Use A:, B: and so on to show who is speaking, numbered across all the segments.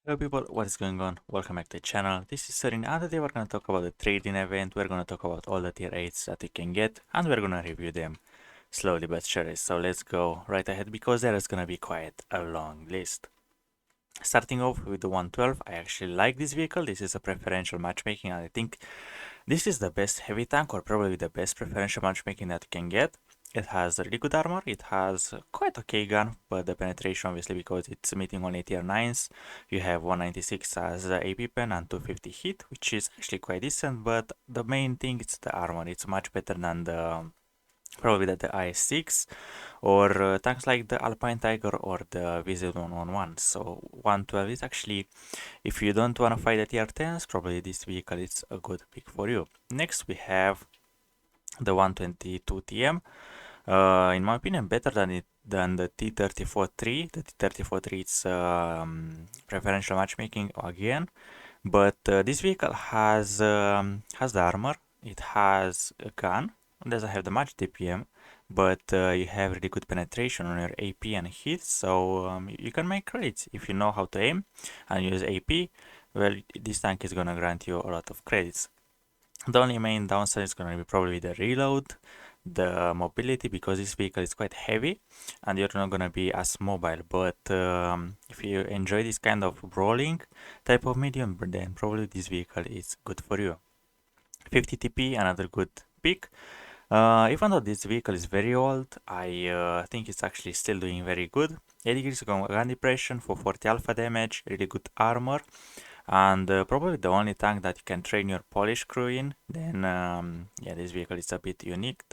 A: Hello people, what is going on? Welcome back to the channel. This is Sorins and today we're going to talk about the trading event. We're going to talk about all the tier 8s that you can get and we're going to review them slowly but surely. So let's go right ahead because there is going to be quite a long list. Starting off with the 112, I actually like this vehicle. This is a preferential matchmaking and I think this is the best heavy tank or probably the best preferential matchmaking that you can get. It has really good armor, it has quite okay gun, but the penetration obviously because it's meeting only tier 9s. You have 196 as the AP pen and 250 hit, which is actually quite decent, but the main thing is the armor. It's much better than the probably the IS-6 or tanks like the Alpine Tiger or the VZ111. So 112 is actually, if you don't want to fight the tier 10s, probably this vehicle is a good pick for you. Next we have the 122 TM. In my opinion, better than the T34-3. The T34-3 is preferential matchmaking again, but this vehicle has the armor. It has a gun. It doesn't have the much DPM, but you have really good penetration on your AP and hit, so you can make credits if you know how to aim and use AP. Well, this tank is gonna grant you a lot of credits. The only main downside is going to be probably the reload, the mobility, because this vehicle is quite heavy and you're not going to be as mobile. But if you enjoy this kind of brawling type of medium, then probably this vehicle is good for you. 50 TP, another good pick. Even though this vehicle is very old, I think it's actually still doing very good. 80 degrees gun depression for 40 alpha damage, really good armor, and probably the only tank that you can train your Polish crew in. Then yeah, this vehicle is a bit unique,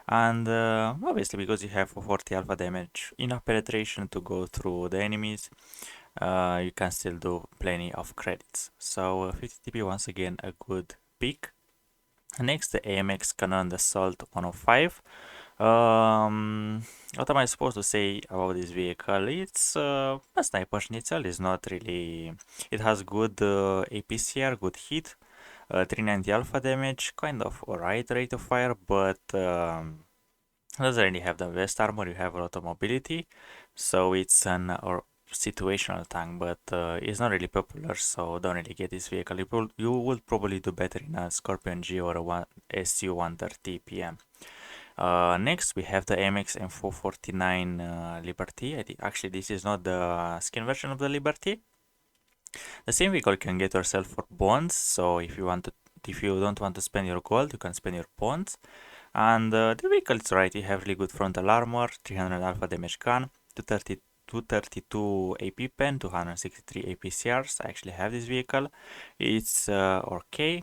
A: and obviously because you have 40 alpha damage, enough penetration to go through the enemies, you can still do plenty of credits. So 50 TP once again a good pick. Next, the AMX Canon Assault 105. What am I supposed to say about this vehicle? It's a sniper schnitzel. It's not really. It has good APCR, good hit, 390 alpha damage, kind of alright rate of fire, but doesn't really have the best armor. You have a lot of mobility, so it's an or situational tank, but it's not really popular, so don't really get this vehicle. You would probably do better in a Scorpion G or a SU 130 PM. Next, we have the MX M449 Liberty. Actually, this is not the skin version of the Liberty. The same vehicle you can get yourself for bonds. So if you don't want to spend your gold, you can spend your bonds. And the vehicle is right. You have really good frontal armor, 300 alpha damage gun, 232 AP pen, 263 APCRs. I actually have this vehicle. It's okay.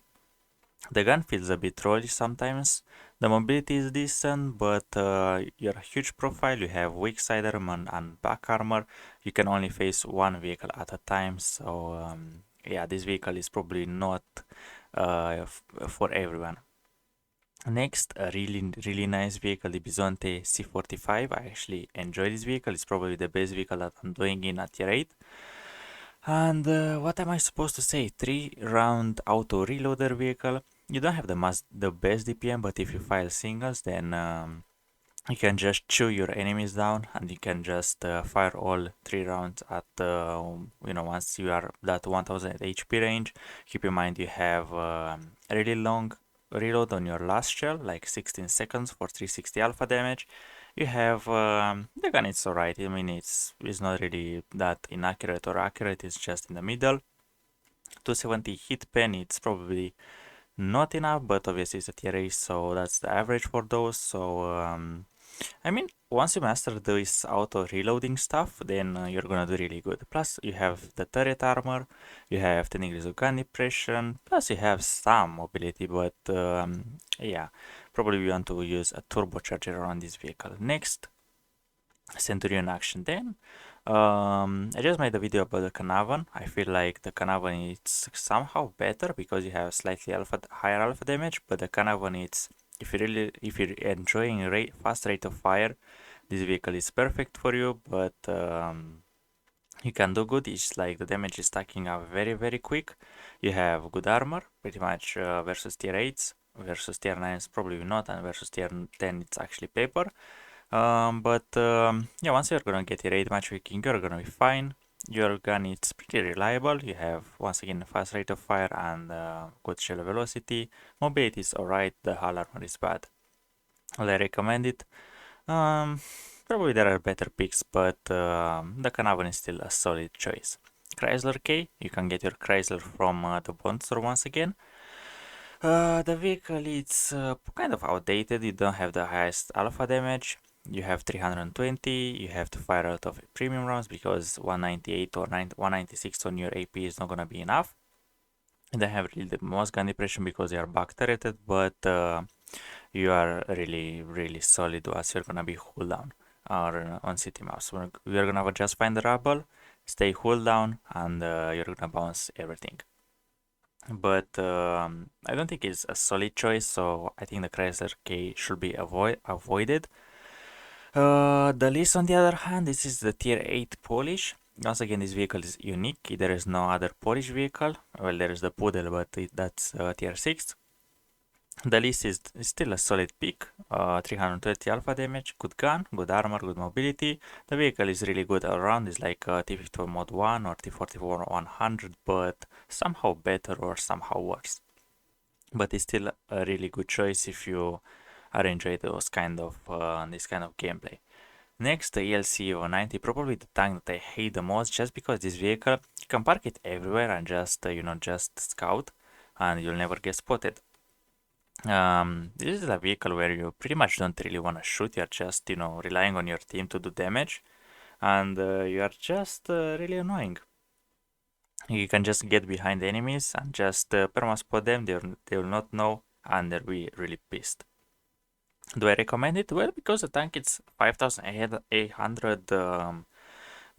A: The gun feels a bit rolly sometimes. The mobility is decent, but you're a huge profile. You have weak side armor and back armor. You can only face one vehicle at a time. So yeah, this vehicle is probably not for everyone. Next, a really nice vehicle, the Bisonte C45. I actually enjoy this vehicle. It's probably the best vehicle that I'm doing in a tier 8. And what am I supposed to say? 3-round auto reloader vehicle. You don't have the best DPM, but if you file singles, then you can just chew your enemies down, and you can just fire all 3 rounds at once you are that 1000 HP range. Keep in mind you have a really long reload on your last shell, like 16 seconds for 360 alpha damage. You have the gun, it's alright. I mean, it's not really that inaccurate or accurate. It's just in the middle. 270 hit pen. It's probably not enough, but obviously it's a tier A, so that's the average for those. So I mean, once you master this auto reloading stuff, then you're gonna do really good. Plus, you have the turret armor, you have 10 degrees of gun depression, plus you have some mobility, but yeah, probably we want to use a turbocharger on this vehicle. Next, Centurion action. Then I just made a video about the Canavan. I feel like the Canavan is somehow better because you have slightly higher alpha damage, but the Canavan, it's if you're enjoying fast rate of fire, this vehicle is perfect for you. But you can do good. It's like the damage is stacking up very quick. You have good armor, pretty much versus tier 8s, versus tier 9s probably not, and versus tier 10 it's actually paper. Yeah, once you're gonna get your 8 matchmaking, you're gonna be fine. Your gun is pretty reliable. You have once again fast rate of fire and good shell velocity. Mobility is alright. The hull armor is bad. Will I recommend it? Um, Probably there are better picks, but the Canavan is still a solid choice. Chrysler K, you can get your Chrysler from the Bond store once again. The vehicle is kind of outdated. You don't have the highest alpha damage. You have 320. You have to fire out of premium rounds because 198 or 196 on your AP is not gonna be enough. And they have really the most gun depression because they are back turreted, but you are really solid once you're gonna be hull down or on city maps. We're gonna just find the rubble, stay hull down, and you're gonna bounce everything. But I don't think it's a solid choice, so I think the Chrysler K should be avoided. The list, on the other hand, this is the tier 8 Polish. Once again, this vehicle is unique. There is no other Polish vehicle. Well, there is the Pudel, but that's tier 6. The list is still a solid pick. 330 alpha damage, good gun, good armor, good mobility. The vehicle is really good all around. It's like T54 Mod 1 or T44 100, but somehow better or somehow worse. But it's still a really good choice if you are enjoying those kind of this kind of gameplay. Next, the ELC 90, probably the tank that I hate the most, just because this vehicle you can park it everywhere and just just scout, and you'll never get spotted. This is a vehicle where you pretty much don't really want to shoot. You're just relying on your team to do damage, and you are just really annoying. You can just get behind the enemies and just perma-spot them. They will not know, and they'll be really pissed. Do I recommend it? Well, because the tank is 5,800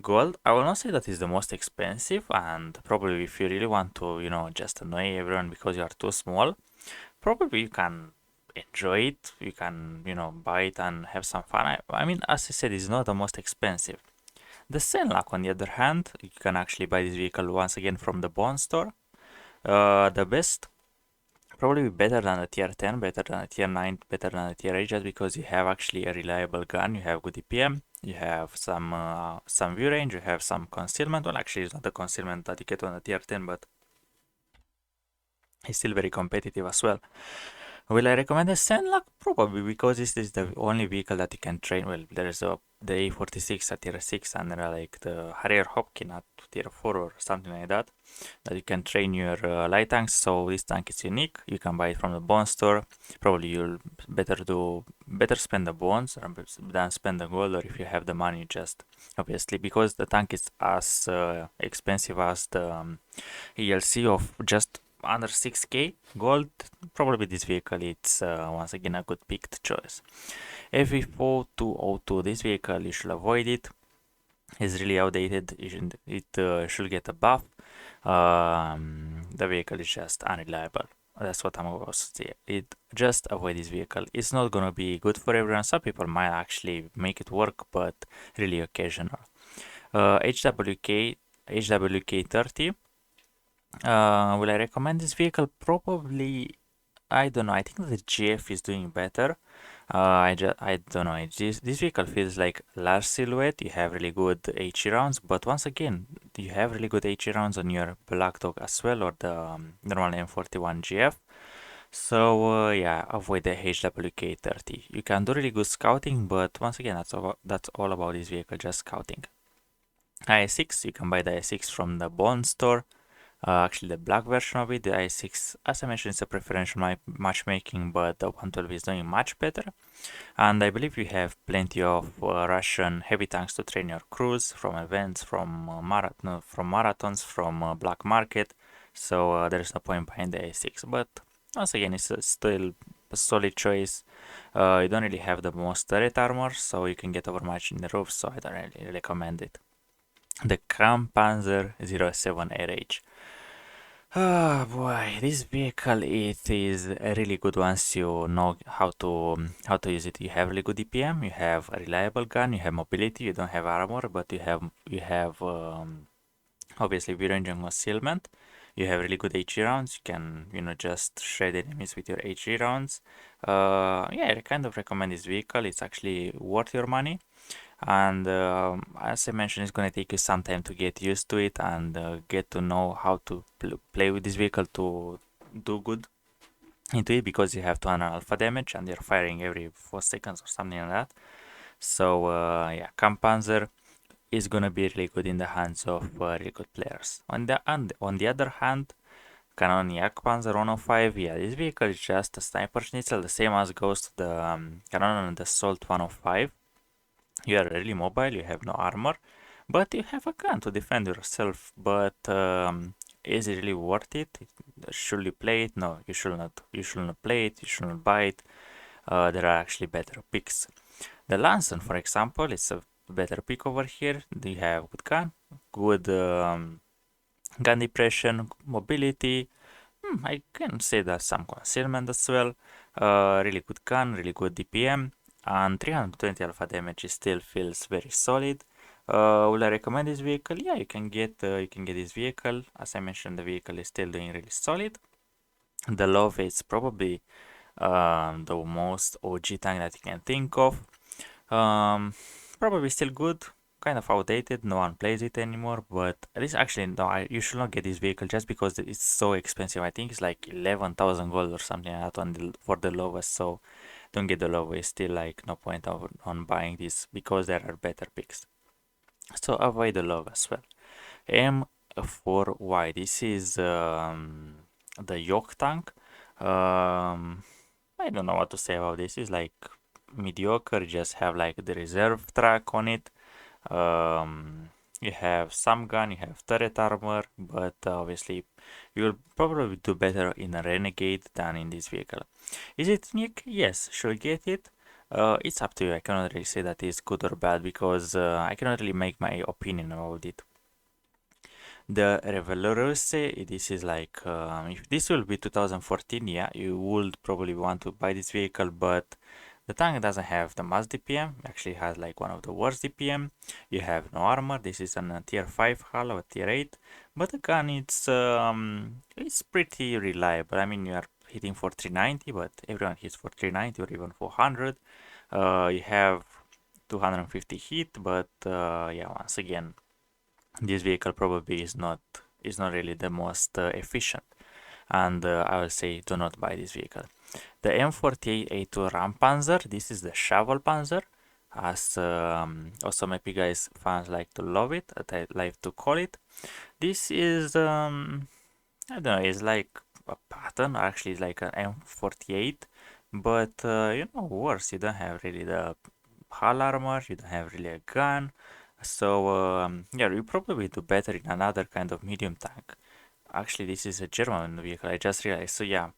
A: gold. I will not say that is the most expensive, and probably if you really want to, just annoy everyone because you are too small, probably you can enjoy it. You can, buy it and have some fun. I mean, as I said, it's not the most expensive. The Senlak, on the other hand, you can actually buy this vehicle once again from the Bond store. The best, probably better than the tier 10, better than the tier 9, better than the tier 8, just because you have actually a reliable gun, you have good EPM, you have some view range, you have some concealment. Well, actually, it's not the concealment that you get on the tier 10, but it's still very competitive as well. Will I recommend the Senlak? Probably, because this is the only vehicle that you can train. Well, there is the A46 at tier 6 and there are like the Harrier Hopkin at tier 4 or something like that you can train your light tanks. So this tank is unique. You can buy it from the bond store. Probably you'll better spend the bonds than spend the gold, or if you have the money, just obviously because the tank is as expensive as the ELC of just under 6k gold. Probably this vehicle it's once again a good picked choice. FV4202, this vehicle you should avoid it. It's really outdated. It should get a buff. The vehicle is just unreliable. That's what I'm about to say. Just avoid this vehicle. It's not gonna be good for everyone. Some people might actually make it work, but really occasional. HWK 30. Will I recommend this vehicle? Probably. I don't know. I think the GF is doing better. I don't know. This vehicle feels like large silhouette. You have really good HE rounds, but once again, you have really good HE rounds on your Black Dog as well, or the normal M41 GF. So yeah, avoid the HWK30. You can do really good scouting, but once again, that's all about this vehicle, just scouting. IS6, you can buy the IS6 from the Bond store. Actually, the black version of it, the i6, as I mentioned, it's a preferential matchmaking, but the 112 is doing much better. And I believe you have plenty of Russian heavy tanks to train your crews from events, from marathons, from black market. So there's no point buying the i6. But once again, it's still a solid choice. You don't really have the most turret armor, so you can get overmatched in the roof. So I don't really recommend it. The Kampfpanzer 07 RH. Oh boy, this vehicle it is a really good once you know how to use it. You have really good EPM, you have a reliable gun, you have mobility, you don't have armor, but you have obviously view range and concealment. You have really good HE rounds. You can just shred enemies with your HE rounds. Yeah, I kind of recommend this vehicle. It's actually worth your money. And as I mentioned, it's going to take you some time to get used to it and get to know how to play with this vehicle to do good into it, because you have 200 alpha damage and you're firing every 4 seconds or something like that. So yeah, Kamppanzer is gonna be really good in the hands of really good players. On the other hand, Canon Jagdpanzer 105, yeah, this vehicle is just a sniper schnitzel, the same as goes to the Canon and the Assault 105. You are really mobile, you have no armor, but you have a gun to defend yourself. But is it really worth it? Should you play it? No, you should not. You should not play it. You should not buy it. There are actually better picks. The Lanson, for example, is a better pick over here. You have good gun, good gun depression, mobility. I can say that some concealment as well. Really good gun, really good DPM, and 320 alpha damage still feels very solid. Will I recommend this vehicle? Yeah, you can get this vehicle. As I mentioned, the vehicle is still doing really solid. The Love is probably the most OG tank that you can think of. Um, Probably still good, kind of outdated. No one plays it anymore. But at least actually, no, you should not get this vehicle just because it's so expensive. I think it's like 11,000 gold or something like that for the lowest. So don't get the lowest. Still, like no point on buying this because there are better picks. So avoid the low as well. M4Y. This is the yoke tank. I don't know what to say about this. It's like mediocre. Just have like the reserve track on it. You have some gun, you have turret armor, but obviously you'll probably do better in a Renegade than in this vehicle. Is it unique? Yes. Should get it? It's up to you. I cannot really say that it's good or bad because I cannot really make my opinion about it. The Revelorose, this is like, if this will be 2014, yeah, you would probably want to buy this vehicle, but the tank doesn't have the mass DPM, actually has like one of the worst DPM. You have no armor, this is on a tier 5 hull or tier 8, but the gun it's pretty reliable. I mean, you are hitting for 390, but everyone hits for 390 or even 400. You have 250 hit, but yeah, once again, this vehicle probably is not really the most efficient, and I will say do not buy this vehicle. The M48A2 Rampanzer, this is the shovel panzer, as also maybe guys fans like to love it, I like to call it. This is I don't know, it's like a pattern, actually it's like an M48, but worse, you don't have really the hull armor, you don't have really a gun. So yeah, you probably do better in another kind of medium tank. Actually, this is a German vehicle, I just realized. So yeah,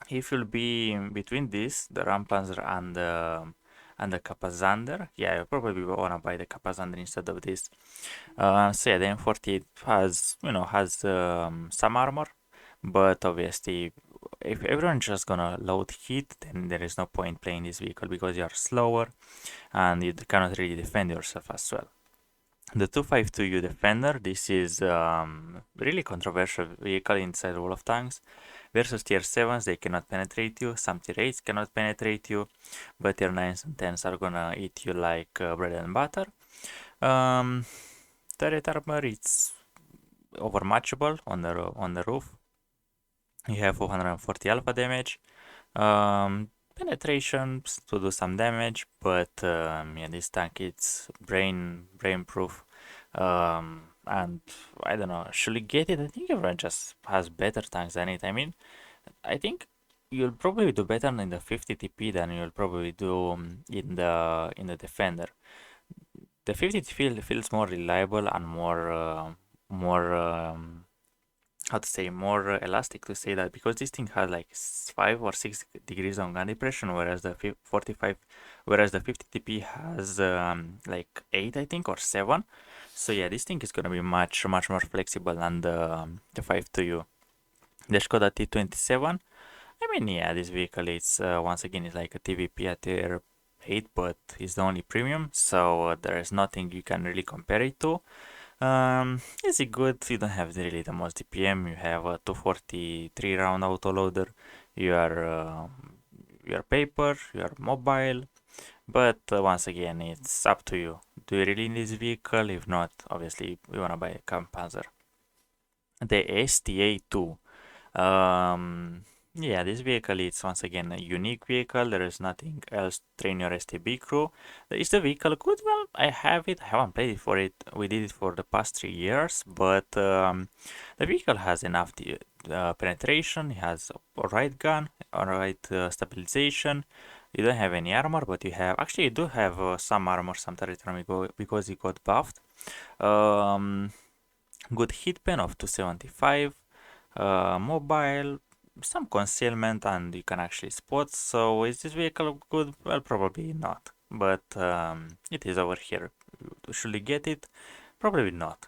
A: if you'll be in between this, the Rampanzer and the Kapazander, yeah, you probably wanna buy the Kapazander instead of this. So yeah, the M48 has some armor, but obviously, if everyone's just gonna load heat, then there is no point playing this vehicle because you are slower and you cannot really defend yourself as well. The 252U Defender, this is really controversial vehicle inside World of Tanks. Versus tier 7s, they cannot penetrate you, some tier 8s cannot penetrate you, but tier 9s and 10s are gonna eat you like bread and butter. Um, Turret armor, it's overmatchable on the roof. You have 440 alpha damage. Penetration to do some damage, but yeah, this tank it's brain proof. And I don't know, should we get it? I think everyone just has better tanks than it. I mean, I think you'll probably do better in the 50 TP than you'll probably do in the defender. The 50 TP feels more reliable and more how to say more elastic to say that, because this thing has like 5 or 6 degrees on gun depression, whereas the 45 whereas the 50 TP has like 8, I think, or 7. So yeah, this thing is gonna be much more flexible than the 5 the Skoda T27. I mean, yeah, this vehicle is once again is like a TVP at tier 8, but it's the only premium, so there is nothing you can really compare it to. Is it good? You don't have really the most DPM. You have a 243 round autoloader. You are paper. You are mobile, But once again, it's up to you. Do you really need this vehicle? If not, obviously, we want to buy a Campanzer. The STA2. Um, yeah, this vehicle is once again a unique vehicle. There is nothing else to train your STB crew. Is the vehicle good? Well, I have it. I haven't played it for it. We did it for the past 3 years, but the vehicle has enough penetration. It has a right gun, a right stabilization. You don't have any armor, but you have actually you do have some armor, some territory because it got buffed. Um, Good hit pen of 275, mobile, some concealment, and you can actually spot. So is this vehicle good? Well, probably not, but it is over here. Should we get it? Probably not.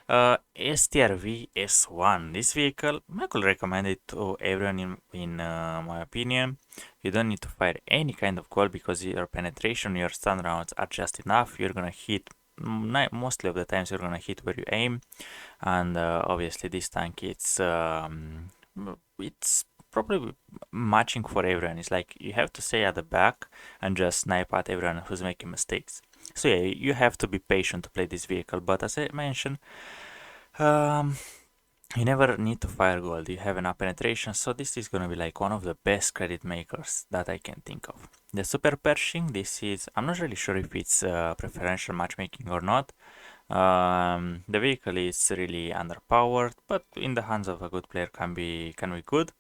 A: STRV S1. This vehicle, I could recommend it to everyone in my opinion. You don't need to fire any kind of goal because your penetration, your stun rounds are just enough. You're gonna hit, mostly of the times you're gonna hit where you aim. And obviously this tank, it's probably matching for everyone. It's like you have to stay at the back and just snipe at everyone who's making mistakes. So yeah, you have to be patient to play this vehicle, but as I mentioned, um, you never need to fire gold. You have enough penetration, so this is gonna be like one of the best credit makers that I can think of. The super pershing, this is, I'm not really sure if it's preferential matchmaking or not. The vehicle is really underpowered, but in the hands of a good player can be good.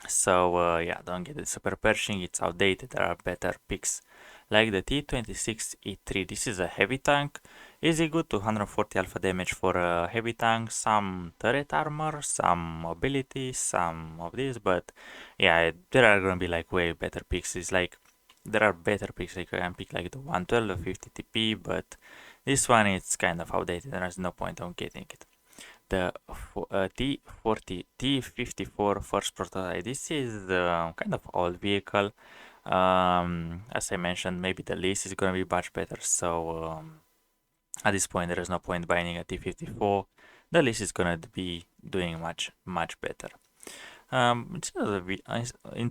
A: So yeah, don't get it super pershing, it's outdated. There are better picks like the T26E3. This is a heavy tank. Is it good? 240 alpha damage for a heavy tank, some turret armor, some mobility, some of this, but yeah, there are gonna be like way better picks. It's like there are better picks, like I can pick like the 112, the 50 TP, but this one is kind of outdated. There's no point on getting it. The T40 T54 first prototype. This is kind of old vehicle. As I mentioned, maybe the lease is gonna be much better. So at this point, there is no point buying a T54. The lease is gonna be doing much better. In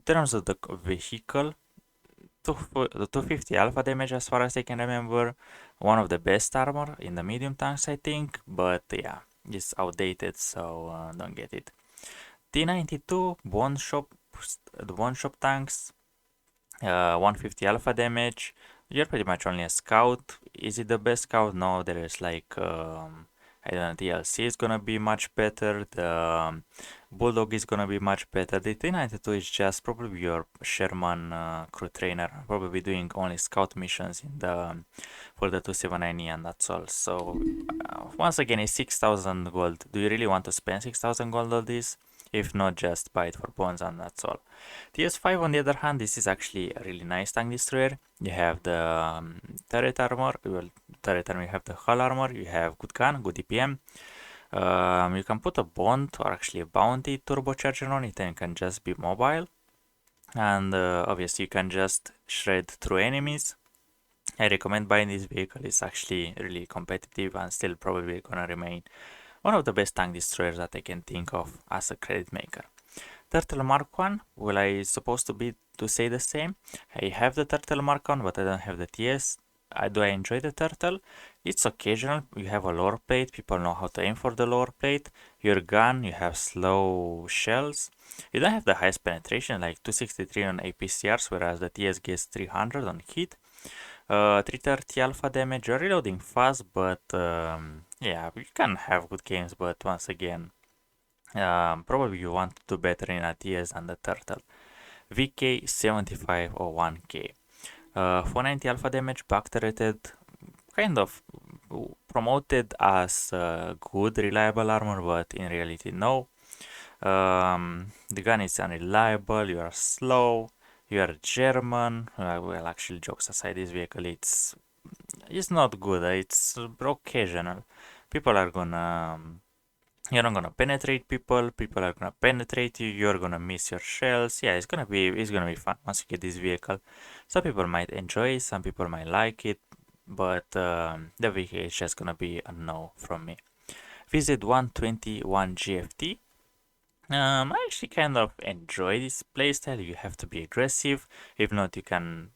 A: terms of the vehicle, the 250 alpha damage as far as I can remember. One of the best armor in the medium tanks, I think. But yeah, it's outdated, so don't get it. T92 the one shop tanks, 150 alpha damage. You're pretty much only a scout. Is it the best scout? No, there is like I don't know, DLC is gonna be much better. The Bulldog is gonna be much better. The T92 is just probably your Sherman crew trainer, probably doing only scout missions in the for the 279E, and that's all. So once again, it's 6,000 gold. Do you really want to spend 6,000 gold on this? If not, just buy it for bonds, and that's all. TS5 on the other hand, this is actually a really nice tank destroyer. You have the turret armor, you have the hull armor, you have good gun, good DPM. You can put a bond or actually a bounty turbocharger on it and it can just be mobile. And obviously you can just shred through enemies. I recommend buying this vehicle. It's actually really competitive and still probably gonna remain one of the best tank destroyers that I can think of as a credit maker. Turtle Mark 1, well, I supposed to say the same. I have the Turtle Mark 1, but I don't have the TS. Do I enjoy the Turtle? It's occasional. You have a lower plate. People know how to aim for the lower plate. Your gun, you have slow shells. You don't have the highest penetration, like 263 on APCRs, whereas the TS gets 300 on hit. 330 alpha damage. You're reloading fast, but yeah, you can have good games, but once again, probably you want to do better in ATS than the Turtle. VK 7501K. 490 alpha damage, back turreted, kind of promoted as good, reliable armor, but in reality, no. The gun is unreliable, you are slow, you are German. Well, actually, jokes aside, this vehicle it's not good, it's occasional. People are gonna you're not gonna penetrate people are gonna penetrate you, you're gonna miss your shells. Yeah, it's gonna be fun once you get this vehicle. Some people might enjoy it, some people might like it, but the vehicle is just gonna be a no from me. Visit 121 GFT. I actually kind of enjoy this playstyle. You have to be aggressive. If not, you can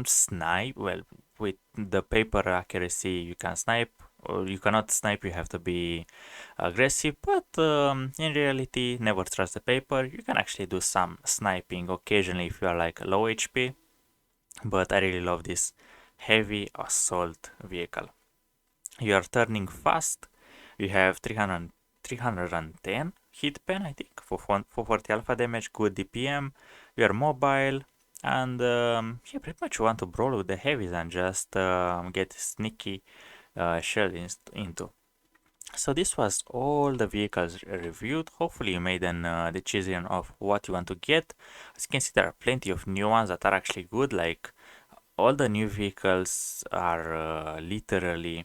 A: snipe. Well, with the paper accuracy, you can snipe, or you cannot snipe. You have to be aggressive. But in reality, never trust the paper. You can actually do some sniping occasionally if you are like low HP. But I really love this heavy assault vehicle. You are turning fast. You have 310 hit pen, I think, for 40 alpha damage, good DPM. You are mobile, and yeah, pretty much you want to brawl with the heavies and just get sneaky shell into. So this was all the vehicles reviewed. Hopefully you made an decision of what you want to get. As you can see, there are plenty of new ones that are actually good. Like all the new vehicles are literally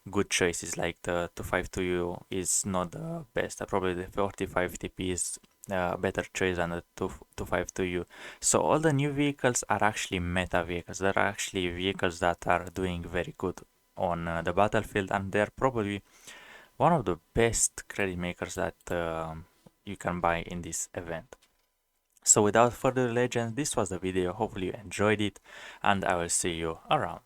A: good choices. Like the 252U is not the best. Probably the 45 TP is a better choice than the 252U. So all the new vehicles are actually meta vehicles. They're actually vehicles that are doing very good on the battlefield, and they're probably one of the best credit makers that you can buy in this event. So without further legends, this was the video. Hopefully you enjoyed it, and I will see you around.